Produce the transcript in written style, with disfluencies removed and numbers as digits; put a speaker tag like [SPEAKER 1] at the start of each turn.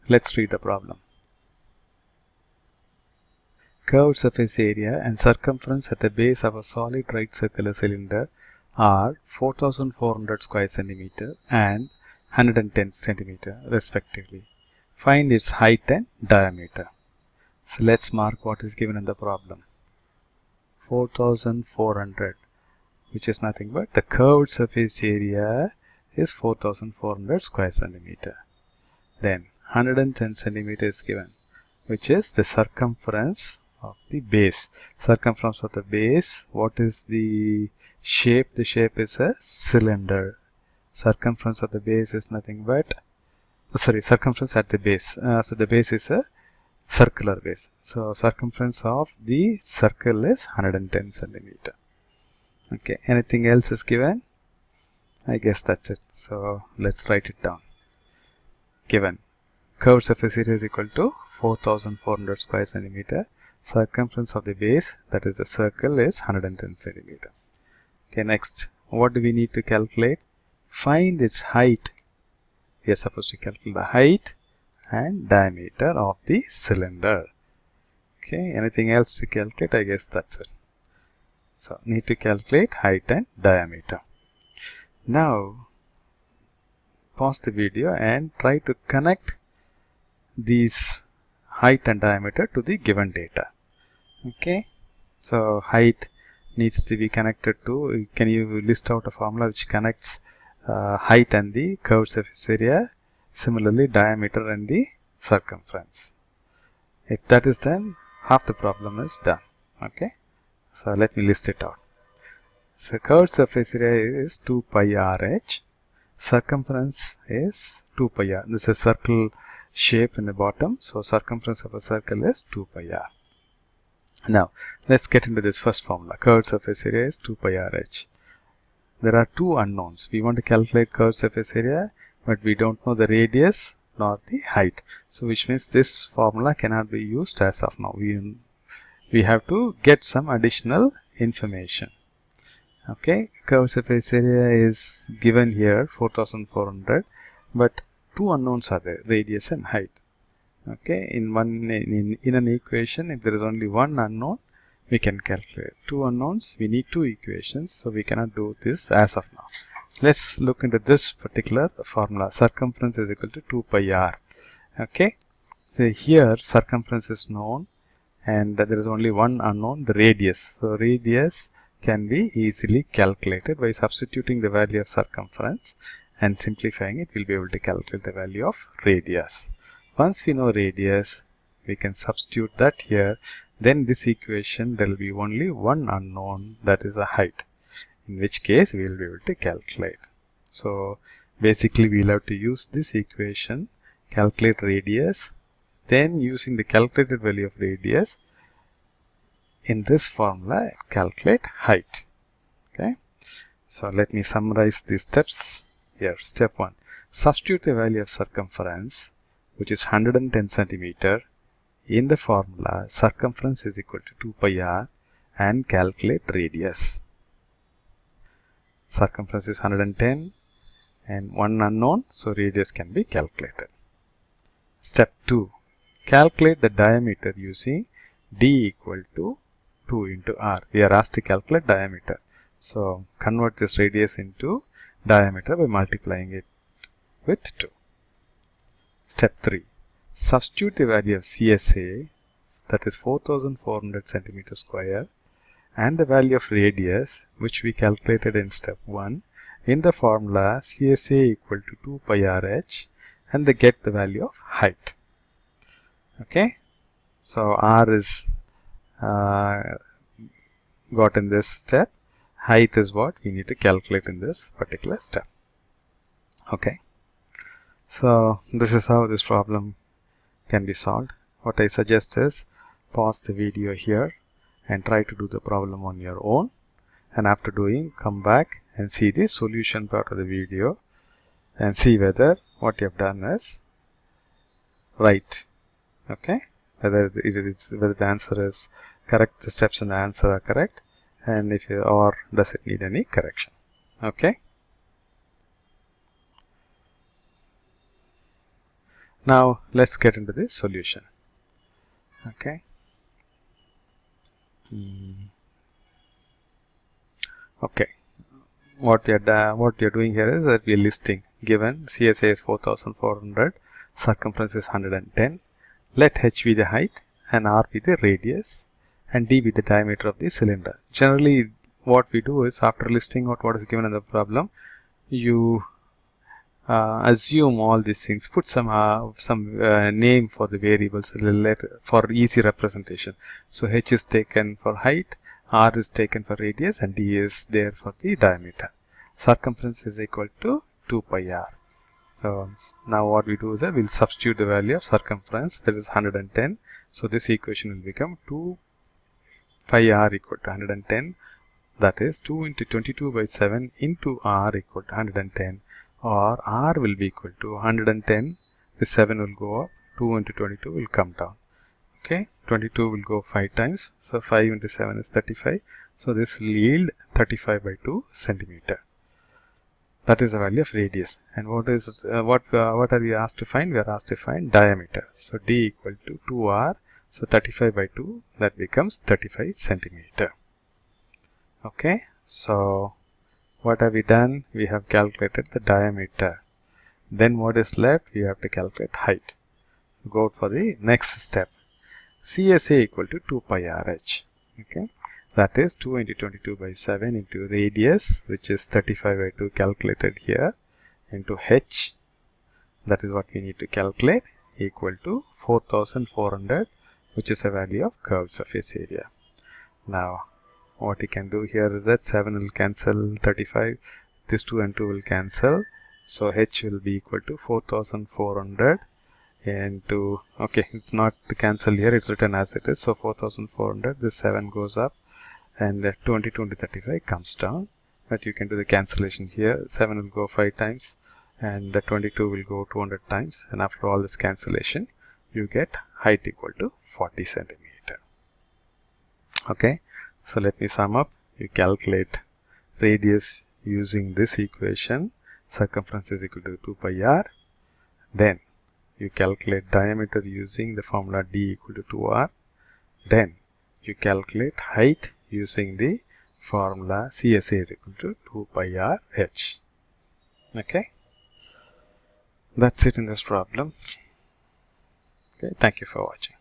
[SPEAKER 1] Let's read the problem. Curved surface area and circumference at the base of a solid right circular cylinder are 4400 square centimeter and 110 centimeter respectively. Find its height and diameter. So let's mark what is given in the problem. 4400, which is nothing but the curved surface area is 4400 square centimeter. Then 110 centimeter is given, which is the circumference of the base. Circumference of the base, what is the shape? The shape is a cylinder. Circumference of the base is nothing but, circumference at the base. So the base is a circular base. So circumference of the circle is 110 centimeter. Okay, anything else is given? I guess that's it. So let's write it down. Given curved surface area is equal to 4400 square centimeter. Circumference of the base, that is the circle, is 110 centimeter. Okay, next, what do we need to calculate? Find its height. We are supposed to calculate the height and diameter of the cylinder. Okay, anything else to calculate? I guess that's it. So, need to calculate height and diameter. Now, pause the video and try to connect these height and diameter to the given data. Okay, so height needs to be connected to, can you list out a formula which connects height and the curved surface area, similarly diameter and the circumference. If that is done, half the problem is done. Okay, so let me list it out. So curved surface area is 2 pi RH, circumference is 2 pi r. This is a circle shape in the bottom, so circumference of a circle is 2 pi r. Now, let's get into this first formula. Curved surface area is 2 pi RH. There are two unknowns. We want to calculate curved surface area, but we don't know the radius nor the height. So, which means this formula cannot be used as of now. We have to get some additional information. Okay, curved surface area is given here 4400, but two unknowns are there, radius and height. Okay, in an equation, if there is only one unknown, we can calculate. Two unknowns, we need two equations, so we cannot do this as of now. Let's look into this particular formula. Circumference is equal to 2 pi r. Okay, so here circumference is known and there is only one unknown, the radius. So radius can be easily calculated by substituting the value of circumference and simplifying it. We'll be able to calculate the value of radius. Once we know radius, we can substitute that here. Then this equation, there will be only one unknown, that is the height, in which case we will be able to calculate. So basically we will have to use this equation, calculate radius, then using the calculated value of radius in this formula calculate height. Okay, so let me summarize these steps here. Step 1, substitute the value of circumference, which is 110 centimeter, in the formula circumference is equal to 2 pi r, and calculate radius. Circumference is 110 and one unknown, so radius can be calculated. Step 2, calculate the diameter using d equal to 2 into r. We are asked to calculate diameter, so convert this radius into diameter by multiplying it with 2. Step 3, substitute the value of CSA, that is 4400 centimeter square, and the value of radius, which we calculated in step 1, in the formula CSA equal to 2 pi RH, and they get the value of height. Okay, so R is got in this step, height is what we need to calculate in this particular step. Okay, so this is how this problem can be solved. What I suggest is pause the video here and try to do the problem on your own, and after doing, come back and see the solution part of the video and see whether what you have done is right. Okay, whether the answer is correct, the steps in the answer are correct, and if you, or does it need any correction. Okay, Now let's get into the solution. Okay. Okay. What you're doing here is that we're listing, given CSA is 4400, circumference is 110. Let h be the height and r be the radius and d be the diameter of the cylinder. Generally, what we do is, after listing out what is given in the problem, you assume all these things, put some name for the variables for easy representation. So h is taken for height, r is taken for radius, and d is there for the diameter. Circumference is equal to 2 pi r. So now what we do is that we'll substitute the value of circumference, that is 110. So this equation will become 2 pi r equal to 110, that is 2 into 22 by 7 into r equal to 110, or r will be equal to 110, the 7 will go up, 2 into 22 will come down. Okay, 22 will go 5 times, so 5 into 7 is 35. So this will yield 35 by 2 centimeter. That is the value of radius. And what are we asked to find? We are asked to find diameter. So d equal to 2r. So 35 by 2, that becomes 35 centimeter. Okay, so what have we done? We have calculated the diameter. Then what is left? We have to calculate height. So go for the next step. CSA equal to 2 pi RH. Okay, that is 2 into 22 by 7 into radius, which is 35 by 2 calculated here, into h, that is what we need to calculate, equal to 4400, which is a value of curved surface area. Now what you can do here is that 7 will cancel 35, this 2 and 2 will cancel, so h will be equal to 4400 into, okay, it's not the cancel here, it's written as it is, so 4400, this 7 goes up, and 20 into 35 comes down, but you can do the cancellation here. 7 will go 5 times, and 22 will go 200 times, and after all this cancellation, you get height equal to 40 centimeter. Okay, so let me sum up. You calculate radius using this equation, circumference is equal to 2 pi r. Then you calculate diameter using the formula d equal to 2r. Then you calculate height using the formula CSA is equal to 2 pi r h. Okay, that's it in this problem. Okay, thank you for watching.